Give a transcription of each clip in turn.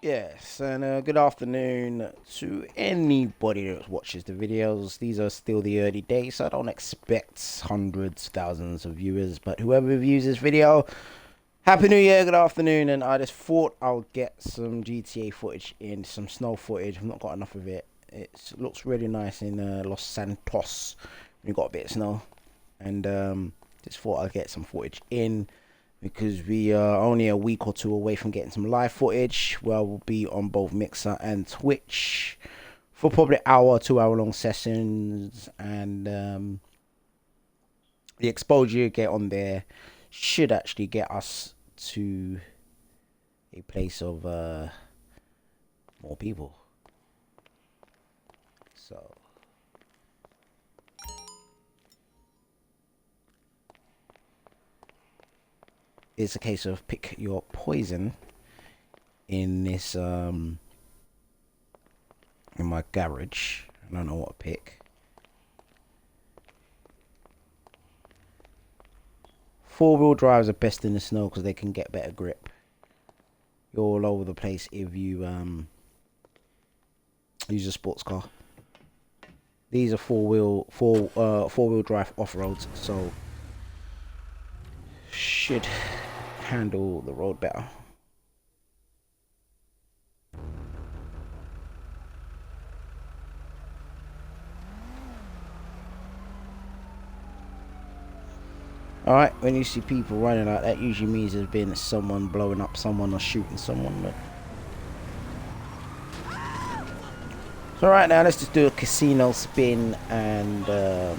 Yes, and good afternoon to anybody that watches the videos. These are still the early days, so I don't expect hundreds, thousands of viewers. But whoever views this video, Happy New Year, good afternoon. And I just thought I'll get some GTA footage in, some snow footage. I've not got enough of it. It looks really nice in Los Santos. We got a bit of snow, and just thought I'll get some footage in, because we are only a week or two away from getting some live footage where we'll be on both Mixer and Twitch for probably hour, 2 hour long sessions. And the exposure you get on there should actually get us to a place of more people. So it's a case of pick your poison in this in my garage. I don't know what to pick. Four-wheel drives are best in the snow because they can get better grip. You're all over the place if you use a sports car. These are four-wheel drive off-roads, so should handle the road better. Alright, when you see people running like that, usually means there's been someone blowing up someone or shooting someone. But so right now, let's just do a casino spin and do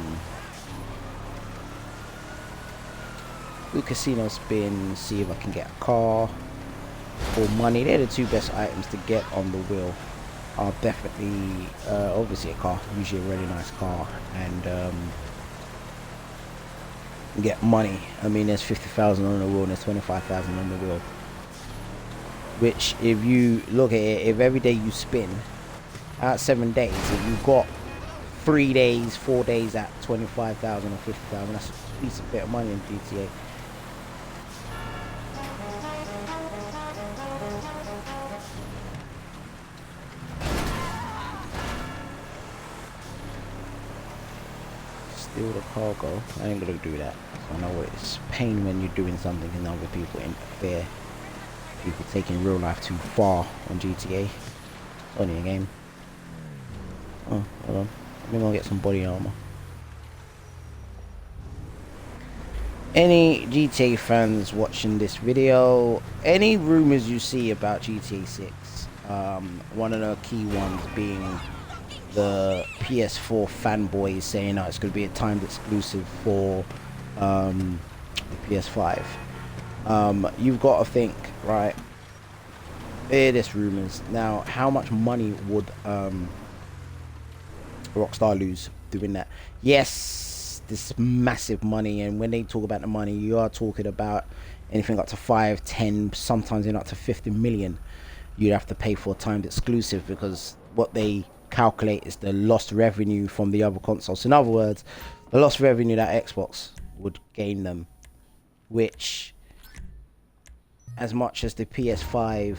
a casino spin, see if I can get a car or money. They're the two best items to get on the wheel. Are definitely, obviously a car, usually a really nice car, and get money. I mean, there's 50,000 on the wheel and there's 25,000 on the wheel. Which, if you look at it, if every day you spin out 7 days, if you've got 3 days, 4 days at 25,000 or 50,000, that's a decent bit of money in GTA. Steal the cargo. I ain't gonna do that. I know it's pain when you're doing something and other people interfere. People taking real life too far on GTA. It's only a game. Oh, hold on. Let me go get some body armor. Any GTA fans watching this video, any rumors you see about GTA 6, one of the key ones being the PS4 fanboys saying that it's going to be a timed exclusive for the PS5. You've got to think, right? It is rumors. Now, how much money would Rockstar lose doing that? Yes, this massive money, and when they talk about the money, you are talking about anything up to 5, 10, sometimes even up to 50 million. You'd have to pay for a timed exclusive, because what they calculate is the lost revenue from the other consoles. In other words, the lost revenue that Xbox would gain them, which, as much as the PS4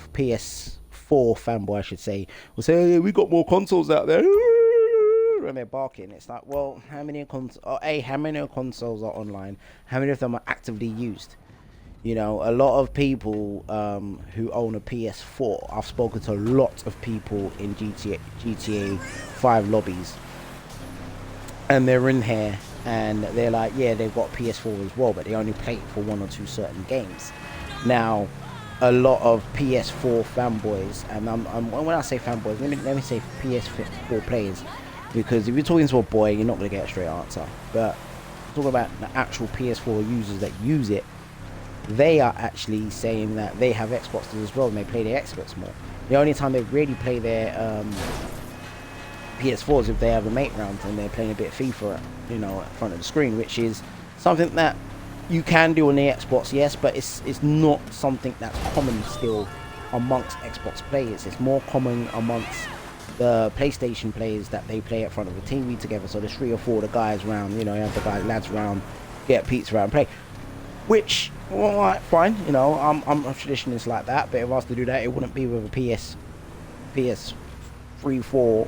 fanboy, I should say, will say, hey, we got more consoles out there, when they're barking, it's like, well, how many consoles are online? How many of them are actively used? You know, a lot of people who own a PS4, I've spoken to a lot of people in GTA 5 lobbies, and they're in here and they're like, yeah, they've got PS4 as well, but they only play it for 1 or 2 certain games. Now, a lot of PS4 fanboys, and when I say fanboys, let me say PS4 players, because if you're talking to a boy, you're not going to get a straight answer. But talking about the actual PS4 users that use it, they are actually saying that they have Xboxes as well, and they play their Xbox more. The only time they really play their PS4 is if they have a mate round and they're playing a bit of FIFA, you know, in front of the screen, which is something that you can do on the Xbox, yes, but it's not something that's common still amongst Xbox players. It's more common amongst the PlayStation players, that they play in front of the TV together. So there's 3 or 4 of the guys round, you know, you have the lads round, get pizza out and play. which, well, alright, fine, you know, I'm a traditionalist like that, but if I was to do that, it wouldn't be with a PS3, 4,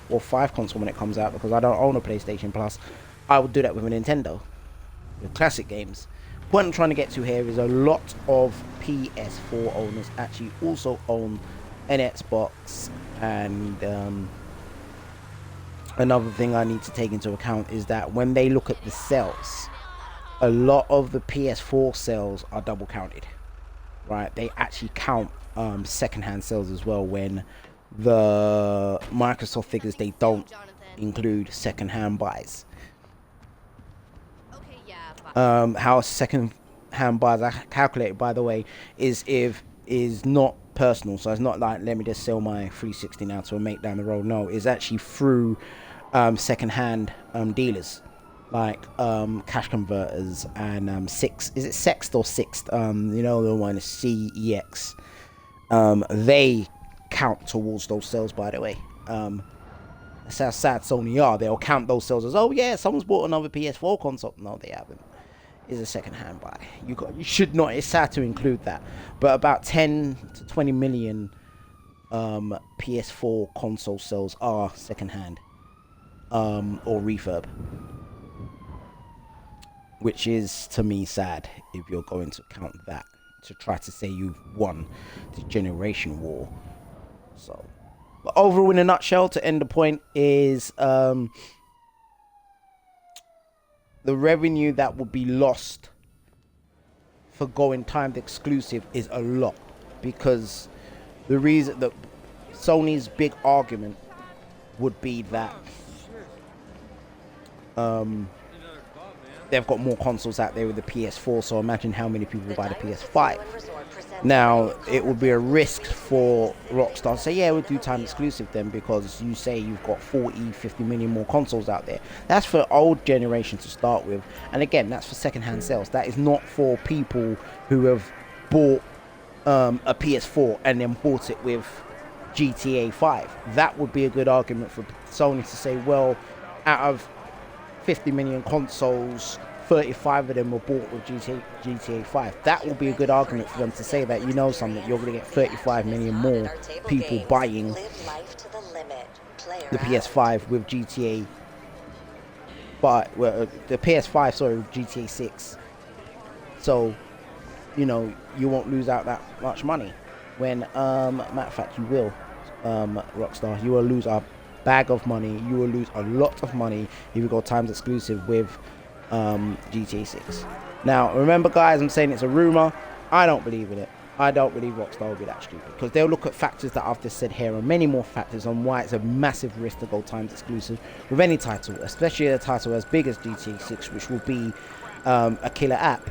or 5 console when it comes out, because I don't own a PlayStation Plus. I would do that with a Nintendo, with classic games. What I'm trying to get to here is a lot of PS4 owners actually also own an Xbox, and another thing I need to take into account is that when they look at the sales, a lot of the PS4 sales are double counted, right? They actually count secondhand sales as well, when the Microsoft figures, they don't include secondhand buys. How second-hand buys are calculated, by the way, is not personal. So it's not like, let me just sell my 360 now to a mate down the road. No, it's actually through second-hand dealers, like cash converters and Six. Is it Sext or Sixt? You know, the one is CEX. They count towards those sales, by the way. That's how sad Sony are. They'll count those sales as, oh yeah, someone's bought another PS4 console. No, they haven't. Is a second-hand buy. You should not. It's sad to include that, but about 10 to 20 million PS4 console sales are second-hand or refurb, which is to me sad if you're going to count that to try to say you've won the generation war. So, but overall, in a nutshell, to end the point is the revenue that will be lost for going timed exclusive is a lot, because the reason that Sony's big argument would be that they've got more consoles out there with the PS4, so imagine how many people buy the PS5. Now, it would be a risk for Rockstar to say, yeah, we'll do time exclusive then, because you say you've got 40, 50 million more consoles out there. That's for old generation to start with. And again, that's for second-hand sales. That is not for people who have bought a PS4 and then bought it with GTA 5. That would be a good argument for Sony to say, well, out of 50 million consoles, 35 of them were bought with GTA 5. That will be a good argument for them to say that, you know something, you're going to get 35 million more people buying the PS5 with GTA, but the PS5, sorry, with GTA 6. So, you know, you won't lose out that much money. When, matter of fact, you will, Rockstar, you will lose a bag of money. You will lose a lot of money if you go times exclusive with GTA 6. Now, remember, guys, I'm saying it's a rumor. I don't believe in it. I don't believe Rockstar will be that stupid, because they'll look at factors that I've just said here, and many more factors on why it's a massive risk to go times exclusive with any title, especially a title as big as GTA 6, which will be a killer app.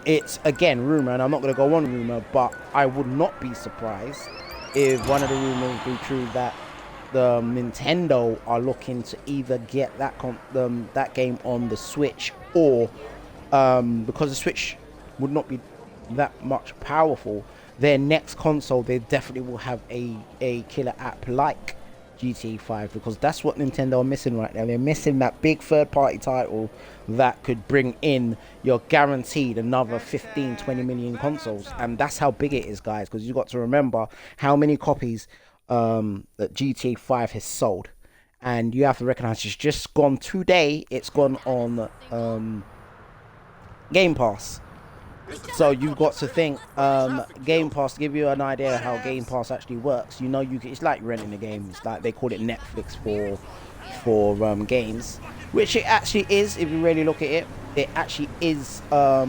It's, again, rumor, and I'm not going to go on rumor, but I would not be surprised if one of the rumors be true that the Nintendo are looking to either get that game on the Switch, or because the Switch would not be that much powerful, their next console, they definitely will have a killer app like GTA 5, because that's what Nintendo are missing right now. They're missing that big third-party title that could bring in your guaranteed another 15, 20 million consoles, and that's how big it is, guys, because you've got to remember how many copies that GTA 5 has sold, and you have to recognize it's just gone today. It's gone on Game Pass. So you've got to think Game Pass, to give you an idea how Game Pass actually works. You know, it's like renting a game. It's like they call it Netflix for games, which it actually is. If you really look at it, it actually is a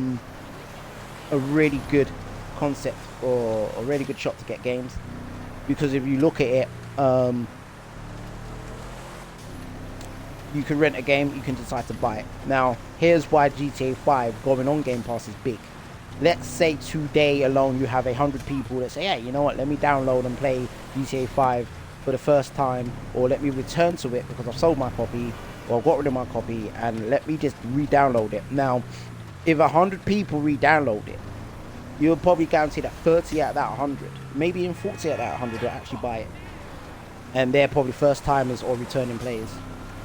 really good concept, or a really good shot to get games, because if you look at it, you can rent a game, you can decide to buy it. Now, here's why GTA 5 going on Game Pass is big. Let's say today alone you have 100 people that say, hey, you know what, let me download and play GTA 5 for the first time, or let me return to it because I've sold my copy, or I've got rid of my copy, and let me just re-download it. Now, if 100 people re-download it, you'll probably guarantee that 30 out of that 100, maybe even 40 out of that 100 will actually buy it. And they're probably first timers or returning players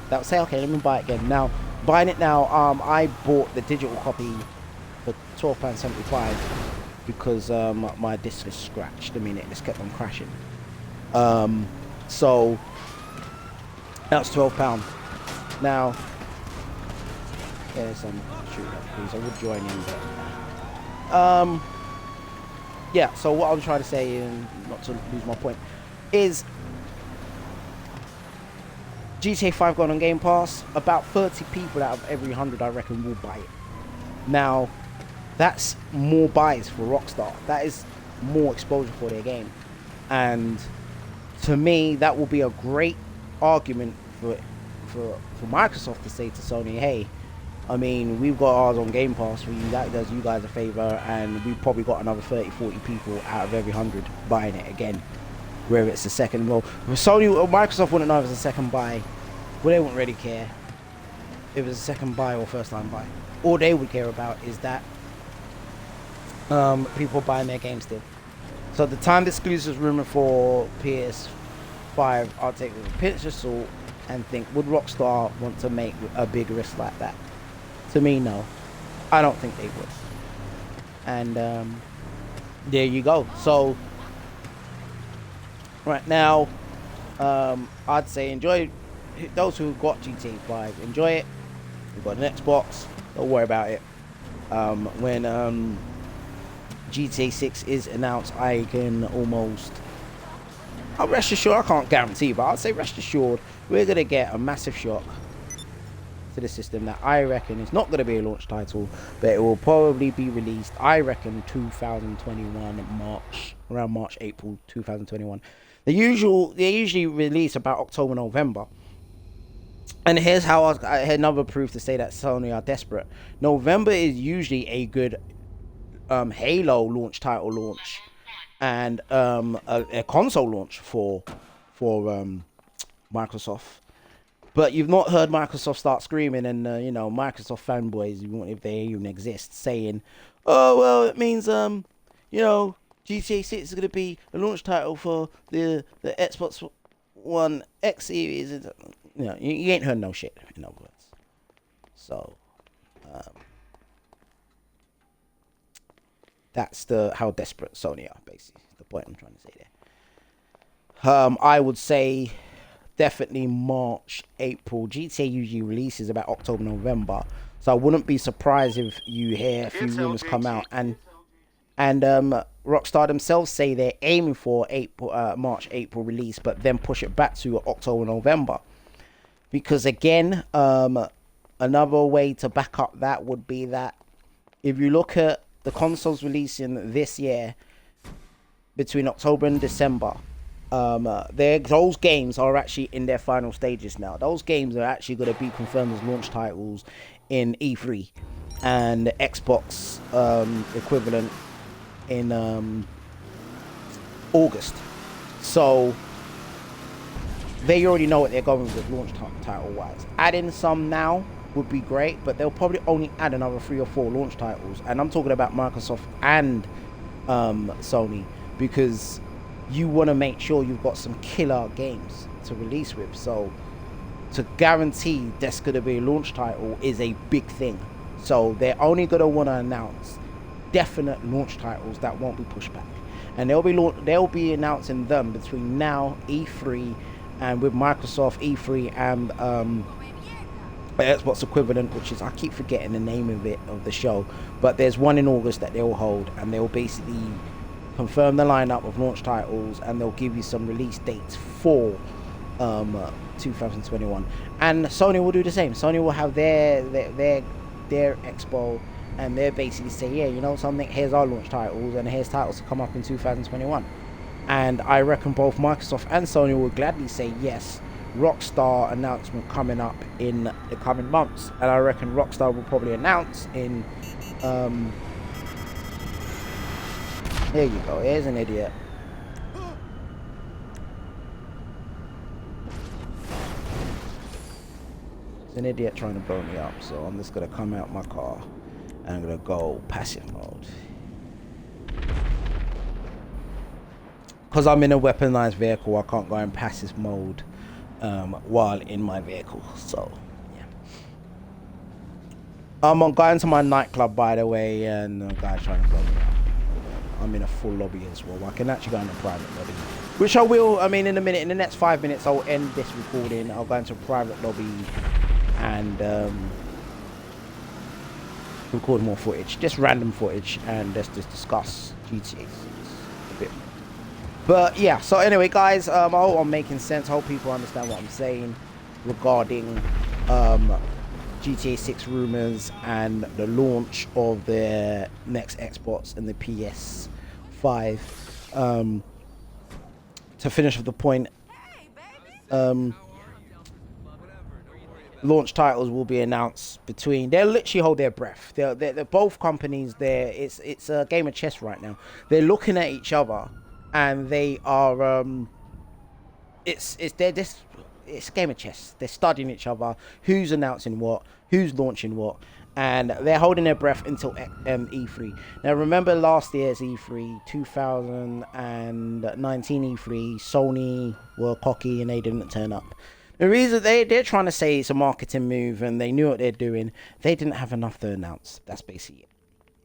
that will say, okay, let me buy it again. Now, buying it now. I bought the digital copy for £12.75 because my disc is scratched. I mean, it just kept on crashing. So that's £12. Now, yeah, there's some shoot up, please. I would join in, but yeah. So what I'm trying to say, and not to lose my point, is GTA 5 gone on Game Pass. About 30 people out of every 100, I reckon, will buy it. Now, that's more buys for Rockstar. That is more exposure for their game, and to me, that will be a great argument for Microsoft to say to Sony, hey, I mean, we've got ours on Game Pass for you. That does you guys a favor, and we've probably got another 30-40 people out of every 100 buying it again. Whether it's the second, well, Sony or Microsoft wouldn't know if it's a second buy. Well, they wouldn't really care if it's a second buy or first time buy. All they would care about is that people buying their game still. So the timed exclusives Rumour for PS5, I'll take with a pinch of salt and think, would Rockstar want to make a big risk like that? To me, no. I don't think they would. And there you go. So right now, I'd say enjoy. Those who got GTA 5, enjoy it. You've got an Xbox, don't worry about it. When GTA6 is announced, I can almost, I'll rest assured, I can't guarantee, but I'll say rest assured, we're going to get a massive shock to the system that I reckon is not going to be a launch title, but it will probably be released, I reckon, 2021 March, around March, April 2021. They usually release about October, November. And here's how I had another proof to say that Sony are desperate. November is usually a good Halo launch title launch, and a console launch for Microsoft. But you've not heard Microsoft start screaming, and Microsoft fanboys, if they even exist, saying, "Oh well, it means GTA 6 is going to be a launch title for the Xbox One X series." You ain't heard no shit, in other words. So that's how desperate Sony are, basically. The point I'm trying to say there. I would say definitely March, April. GTA usually releases about October, November. So I wouldn't be surprised if you hear a few rumors come out, and Rockstar themselves say they're aiming for March, April release, but then push it back to October, November. Because again, another way to back up that would be that if you look at the consoles releasing this year between October and December, those games are actually in their final stages now. Those games are actually going to be confirmed as launch titles in E3 and Xbox equivalent in August. So they already know what they're going with launch title wise. Adding some now would be great, but they'll probably only add another 3 or 4 launch titles, and I'm talking about Microsoft and Sony, because you want to make sure you've got some killer games to release with. So to guarantee there's going to be a launch title is a big thing. So they're only going to want to announce definite launch titles that won't be pushed back, and they'll be announcing them between now, E3, and with Microsoft E3 and Xbox equivalent, which is, I keep forgetting the name of the show, but there's one in August that they'll hold, and they'll basically confirm the lineup of launch titles, and they'll give you some release dates for 2021. And Sony will do the same. Sony will have their expo, and they'll basically say, yeah, something, here's our launch titles, and here's titles to come up in 2021. And I reckon both Microsoft and Sony will gladly say yes. Rockstar announcement coming up in the coming months, and I reckon Rockstar will probably announce in there you go, here's an idiot. It's an idiot trying to blow me up, so I'm just gonna come out my car and I'm gonna go passive mode, because I'm in a weaponized vehicle. I can't go in passive mode while in my vehicle, so yeah. I'm going to my nightclub, by the way, and the guy's trying to blow me up. I'm in a full lobby as well. I can actually go in a private lobby, which I will. I mean, in a minute, in the next 5 minutes, I'll end this recording. I'll go into a private lobby and record more footage, just random footage, and let's just discuss GTA 6 a bit. But yeah, so anyway, guys, I hope I'm making sense. I hope people understand what I'm saying regarding GTA 6 rumors and the launch of the next Xbox and the PS5. To finish with the point, launch titles will be announced between. They'll literally hold their breath. They're both companies. It's a game of chess right now. They're looking at each other, and they are it's a game of chess. They're studying each other. Who's announcing what? Who's launching what? And they're holding their breath until E3. Now, remember last year's E3, 2019 E3, Sony were cocky and they didn't turn up. The reason they're trying to say it's a marketing move and they knew what they're doing, they didn't have enough to announce. That's basically it.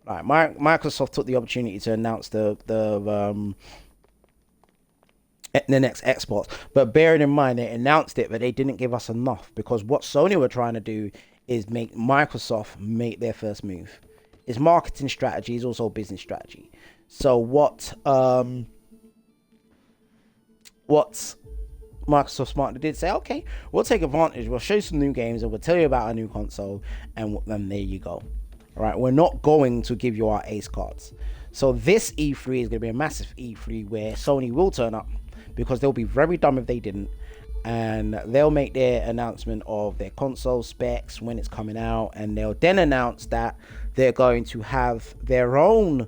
Right, Microsoft took the opportunity to announce the next Xbox, but bearing in mind they announced it, but they didn't give us enough, because what Sony were trying to do is make Microsoft make their first move. It's marketing strategy, is also business strategy. So what Microsoft smartly did say, okay, we'll take advantage, we'll show you some new games, and we'll tell you about our new console, and then there you go. All right, we're not going to give you our ace cards. So this E3 is going to be a massive E3 where Sony will turn up, because they'll be very dumb if they didn't, and they'll make their announcement of their console specs when it's coming out, and they'll then announce that they're going to have their own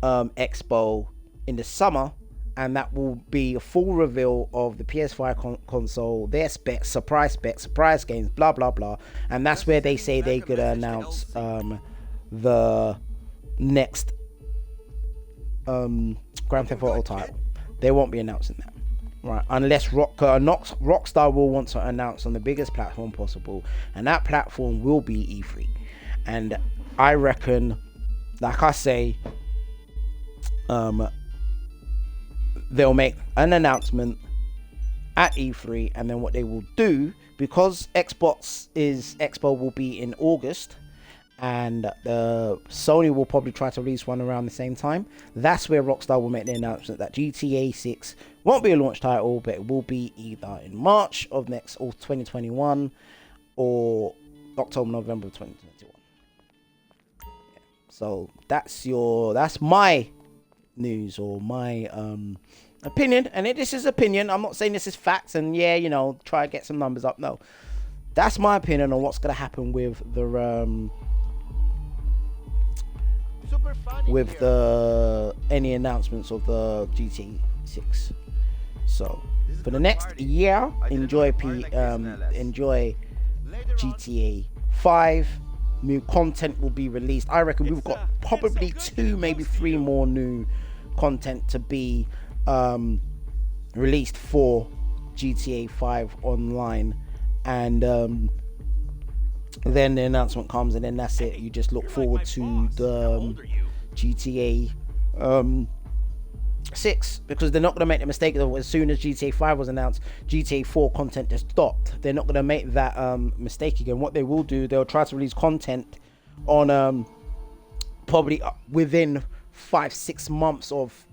expo in the summer, and that will be a full reveal of the PS5 console, their specs, surprise games, blah blah blah. And that's where they say they're gonna announce the next Grand Theft Auto title. They won't be announcing that, right? Unless Rockstar will want to announce on the biggest platform possible, and that platform will be E3. And I reckon, like I say, they'll make an announcement at E3, and then what they will do, because Xbox Expo will be in August, and Sony will probably try to release one around the same time. That's where Rockstar will make the announcement that GTA6 won't be a launch title, but it will be either in March of next or 2021 or October, November of 2021. Yeah. So that's my news, or my opinion, and this is opinion. I'm not saying this is facts, and try to get some numbers up. No, that's my opinion on what's going to happen with any announcements of the GTA 6. So for the next year, enjoy GTA 5. New content will be released. I reckon we've got probably 2, maybe 3 more new content to be released for GTA 5 online, and then the announcement comes, and then that's it. You just look forward to the GTA 6, because they're not going to make the mistake of, as soon as GTA 5 was announced, GTA 4 content just stopped. They're not going to make that mistake again. What they will do, they'll try to release content on probably within 5-6 months of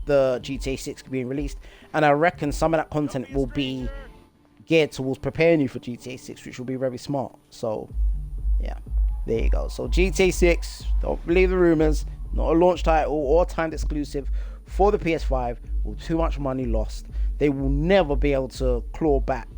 the GTA 6 being released, and I reckon some of that content will be geared towards preparing you for GTA 6, which will be very smart. So yeah, there you go. So GTA 6, don't believe the rumors, not a launch title or timed exclusive for the PS5, with too much money lost. They will never be able to claw back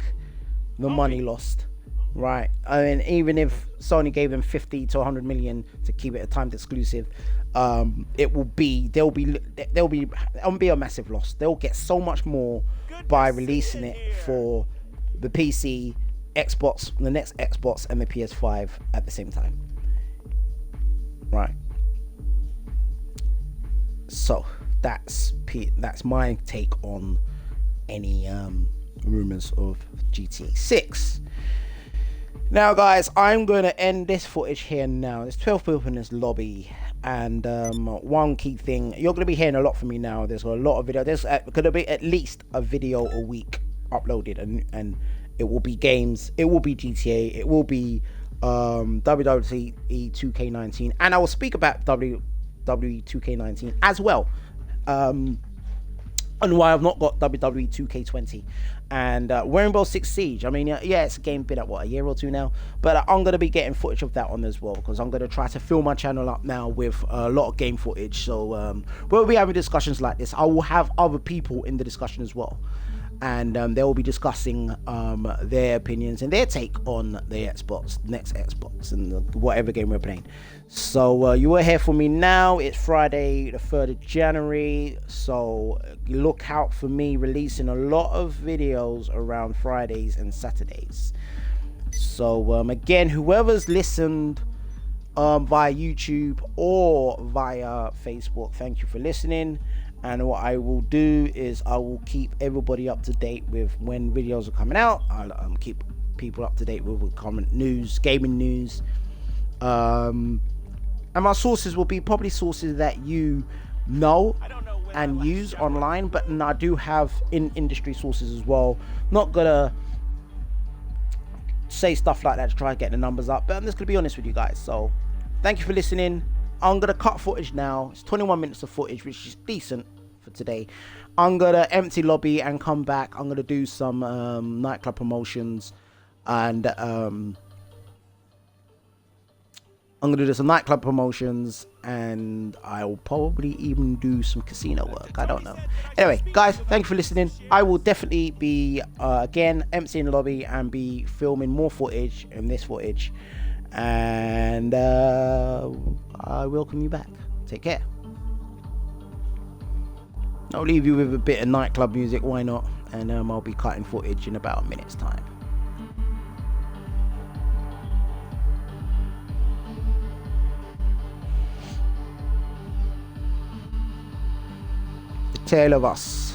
the money lost, right? I mean, even if Sony gave them 50 to 100 million to keep it a timed exclusive, there'll be a massive loss. They'll get so much more by releasing it for the PC, Xbox, the next Xbox, and the PS5 at the same time, right? So that's my take on any rumors of GTA 6. Now, guys, I'm going to end this footage here now. There's 12 people in this lobby. And one key thing, you're going to be hearing a lot from me now. There's a lot of video. There's going to be at least a video a week uploaded. And it will be games. It will be GTA. It will be WWE 2K19. And I will speak about WWE 2K19 as well. And why I've not got WWE 2K20 and Rainbow Six Siege. I mean, yeah, it's a game been at what, a year or two now, but I'm going to be getting footage of that on as well, because I'm going to try to fill my channel up now with a lot of game footage. So we'll be having discussions like this. I will have other people in the discussion as well, and they will be discussing their opinions and their take on the Xbox, next Xbox, and whatever game we're playing. So you will hear from me now. It's Friday the 3rd of January, so look out for me releasing a lot of videos around Fridays and Saturdays. So again, whoever's listened via YouTube or via Facebook, thank you for listening. And what I will do is I will keep everybody up to date with when videos are coming out. I'll keep people up to date with current news, gaming news. And my sources will be probably sources that you know and use online, but I do have industry sources as well. Not gonna say stuff like that to try and get the numbers up, but I'm just gonna be honest with you guys. So thank you for listening. I'm gonna cut footage now. It's 21 minutes of footage, which is decent for today. I'm gonna empty lobby and come back. I'm gonna do some nightclub promotions, and and I'll probably even do some casino work. I don't know. Anyway, guys, thank you for listening. I will definitely be again emptying the lobby and be filming more footage in this footage, and I welcome you back. Take care. I'll leave you with a bit of nightclub music, why not? And I'll be cutting footage in about a minute's time. The tale of us.